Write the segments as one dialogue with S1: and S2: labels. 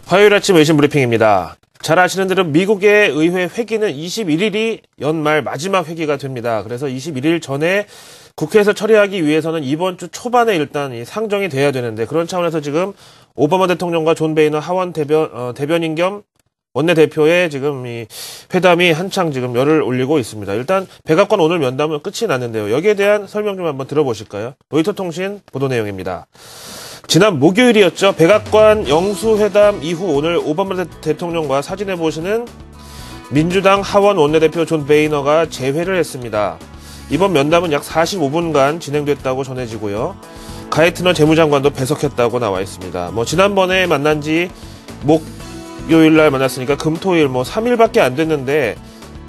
S1: 화요일 아침 외신 브리핑입니다. 잘 아시는 대로 미국의 의회 회기는 21일이 연말 마지막 회기가 됩니다. 그래서 21일 전에 국회에서 처리하기 위해서는 이번 주 초반에 일단 이 상정이 돼야 되는데, 그런 차원에서 지금 오바마 대통령과 존 베이너 하원 대변인 겸 원내대표의 지금 이 회담이 한창 지금 열을 올리고 있습니다. 일단 백악관 오늘 면담은 끝이 났는데요. 여기에 대한 설명 좀 한번 들어보실까요? 로이터 통신 보도 내용입니다. 지난 목요일이었죠. 백악관 영수회담 이후 오늘 오바마 대통령과 사진에 보시는 민주당 하원 원내대표 존 베이너가 재회를 했습니다. 이번 면담은 약 45분간 진행됐다고 전해지고요. 가이트너 재무장관도 배석했다고 나와 있습니다. 지난번에 만난 지 목요일날 만났으니까 금토일 3일밖에 안 됐는데,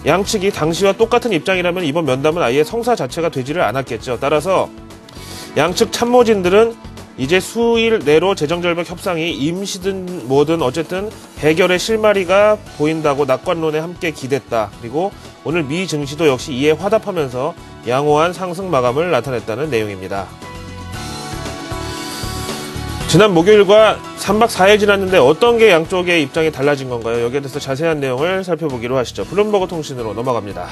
S1: 양측이 당시와 똑같은 입장이라면 이번 면담은 아예 성사 자체가 되지를 않았겠죠. 따라서 양측 참모진들은 이제 수일 내로 재정절벽 협상이 임시든 뭐든 어쨌든 해결의 실마리가 보인다고 낙관론에 함께 기댔다. 그리고 오늘 미 증시도 역시 이에 화답하면서 양호한 상승 마감을 나타냈다는 내용입니다. 지난 목요일과 3박 4일 지났는데 어떤 게 양쪽의 입장이 달라진 건가요? 여기에 대해서 자세한 내용을 살펴보기로 하시죠. 블룸버그 통신으로 넘어갑니다.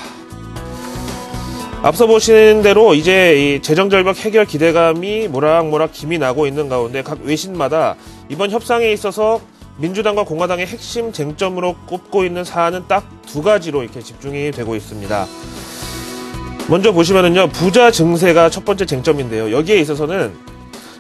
S1: 앞서 보신 대로 이제 이 재정절벽 해결 기대감이 모락모락 김이 나고 있는 가운데 각 외신마다 이번 협상에 있어서 민주당과 공화당의 핵심 쟁점으로 꼽고 있는 사안은 딱 두 가지로 이렇게 집중이 되고 있습니다. 먼저 보시면은요, 부자 증세가 첫 번째 쟁점인데요. 여기에 있어서는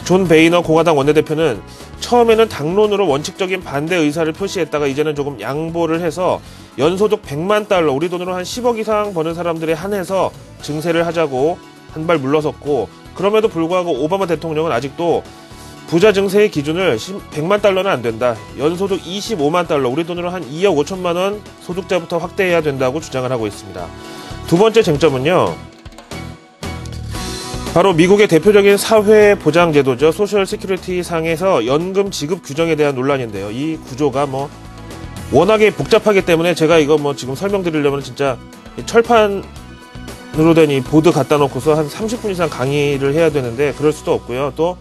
S1: 존 베이너 공화당 원내대표는 처음에는 당론으로 원칙적인 반대 의사를 표시했다가 이제는 조금 양보를 해서 연소득 100만 달러, 우리 돈으로 한 10억 이상 버는 사람들에 한해서 증세를 하자고 한 발 물러섰고, 그럼에도 불구하고 오바마 대통령은 아직도 부자 증세의 기준을 100만 달러는 안 된다, 연소득 25만 달러, 우리 돈으로 한 2억 5천만 원 소득자부터 확대해야 된다고 주장을 하고 있습니다. 두 번째 쟁점은요, 바로 미국의 대표적인 사회보장제도죠. 소셜 시큐리티 상에서 연금 지급 규정에 대한 논란인데요. 이 구조가 워낙에 복잡하기 때문에 제가 이거 지금 설명드리려면 진짜 철판으로 된 이 보드 갖다 놓고서 한 30분 이상 강의를 해야 되는데 그럴 수도 없고요. 또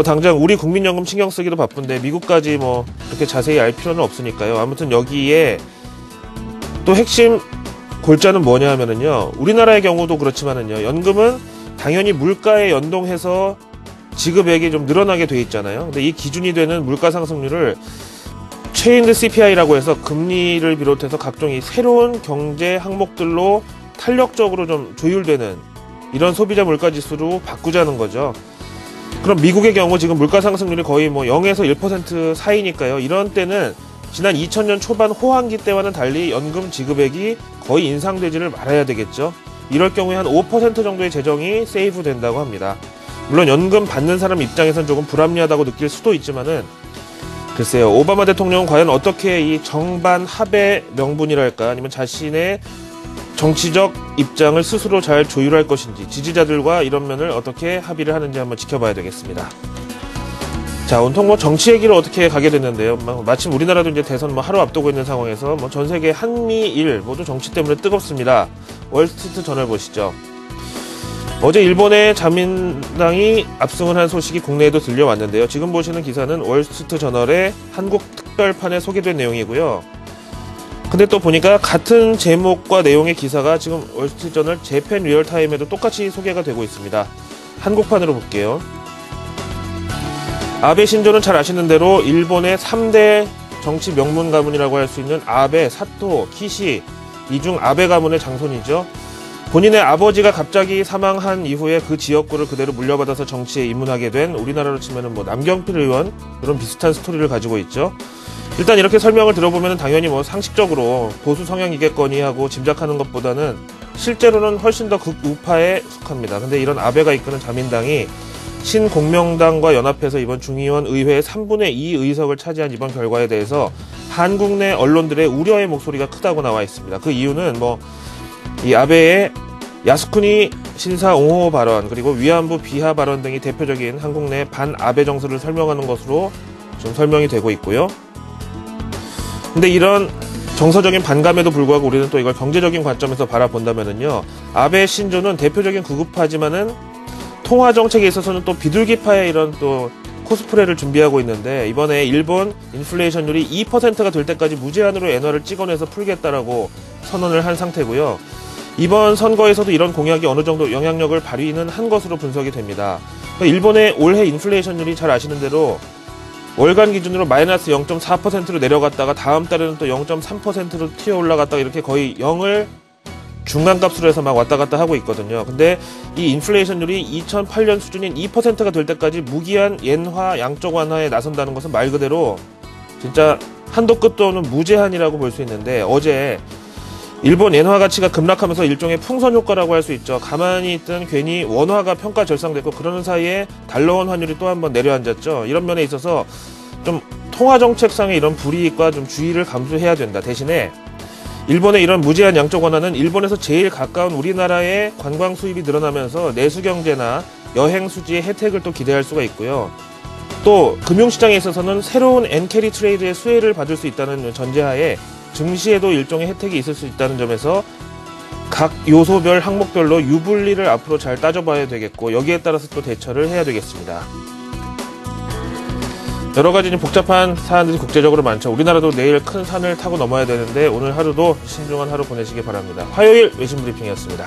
S1: 당장 우리 국민연금 신경 쓰기도 바쁜데 미국까지 그렇게 자세히 알 필요는 없으니까요. 아무튼 여기에 또 핵심 골자는 뭐냐 하면은요, 우리나라의 경우도 그렇지만은요, 연금은 당연히 물가에 연동해서 지급액이 좀 늘어나게 돼 있잖아요. 근데 이 기준이 되는 물가 상승률을 체인드 CPI라고 해서 금리를 비롯해서 각종 이 새로운 경제 항목들로 탄력적으로 좀 조율되는 이런 소비자 물가 지수로 바꾸자는 거죠. 그럼 미국의 경우 지금 물가 상승률이 거의 0에서 1% 사이니까요. 이런 때는 지난 2000년 초반 호황기 때와는 달리 연금 지급액이 거의 인상되지를 말아야 되겠죠. 이럴 경우에 한 5% 정도의 재정이 세이브 된다고 합니다. 물론 연금 받는 사람 입장에선 조금 불합리하다고 느낄 수도 있지만은, 글쎄요, 오바마 대통령은 과연 어떻게 이 정반 합의 명분이랄까, 아니면 자신의 정치적 입장을 스스로 잘 조율할 것인지, 지지자들과 이런 면을 어떻게 합의를 하는지 한번 지켜봐야 되겠습니다. 자, 온통 정치 얘기를 어떻게 가게 됐는데요. 마침 우리나라도 이제 대선 하루 앞두고 있는 상황에서 전 세계 한미일 모두 정치 때문에 뜨겁습니다. 월스트리트 저널 보시죠. 어제 일본의 자민당이 압승을 한 소식이 국내에도 들려왔는데요. 지금 보시는 기사는 월스트리트 저널의 한국 특별판에 소개된 내용이고요. 근데 또 보니까 같은 제목과 내용의 기사가 지금 월스트리트 저널 재팬 리얼타임에도 똑같이 소개가 되고 있습니다. 한국판으로 볼게요. 아베 신조는 잘 아시는 대로 일본의 3대 정치 명문 가문이라고 할 수 있는 아베, 사토, 키시, 이중 아베 가문의 장손이죠. 본인의 아버지가 갑자기 사망한 이후에 그 지역구를 그대로 물려받아서 정치에 입문하게 된, 우리나라로 치면은 남경필 의원, 그런 비슷한 스토리를 가지고 있죠. 일단 이렇게 설명을 들어보면 당연히 상식적으로 보수 성향이겠거니 하고 짐작하는 것보다는 실제로는 훨씬 더 극우파에 속합니다. 근데 이런 아베가 이끄는 자민당이 신공명당과 연합해서 이번 중의원 의회의 3분의 2 의석을 차지한 이번 결과에 대해서 한국 내 언론들의 우려의 목소리가 크다고 나와 있습니다. 그 이유는 이 아베의 야스쿠니 신사 옹호 발언, 그리고 위안부 비하 발언 등이 대표적인 한국 내 반아베 정서를 설명하는 것으로 좀 설명이 되고 있고요. 근데 이런 정서적인 반감에도 불구하고 우리는 또 이걸 경제적인 관점에서 바라본다면은요, 아베 신조는 대표적인 극우파지만은 통화 정책에 있어서는 또 비둘기파의 이런 또 코스프레를 준비하고 있는데 이번에 일본 인플레이션율이 2%가 될 때까지 무제한으로 엔화를 찍어내서 풀겠다라고 선언을 한 상태고요. 이번 선거에서도 이런 공약이 어느 정도 영향력을 발휘는 한 것으로 분석이 됩니다. 일본의 올해 인플레이션율이 잘 아시는 대로 월간 기준으로 마이너스 0.4%로 내려갔다가 다음 달에는 또 0.3%로 튀어 올라갔다가 이렇게 거의 0을 중간값으로 해서 막 왔다 갔다 하고 있거든요. 근데 이 인플레이션율이 2008년 수준인 2%가 될 때까지 무기한 엔화 양적 완화에 나선다는 것은 말 그대로 진짜 한도 끝도 없는 무제한이라고 볼 수 있는데, 어제 일본 엔화 가치가 급락하면서 일종의 풍선 효과라고 할 수 있죠. 가만히 있던 괜히 원화가 평가 절상됐고 그러는 사이에 달러원 환율이 또 한번 내려앉았죠. 이런 면에 있어서 좀 통화정책상의 이런 불이익과 좀 주의를 감수해야 된다. 대신에 일본의 이런 무제한 양적 완화는 일본에서 제일 가까운 우리나라의 관광 수입이 늘어나면서 내수 경제나 여행 수지의 혜택을 또 기대할 수가 있고요. 또 금융시장에 있어서는 새로운 엔캐리 트레이드의 수혜를 받을 수 있다는 전제하에 증시에도 일종의 혜택이 있을 수 있다는 점에서 각 요소별 항목별로 유불리를 앞으로 잘 따져봐야 되겠고, 여기에 따라서 또 대처를 해야 되겠습니다. 여러 가지 복잡한 사안들이 국제적으로 많죠. 우리나라도 내일 큰 산을 타고 넘어야 되는데 오늘 하루도 신중한 하루 보내시기 바랍니다. 화요일 외신 브리핑이었습니다.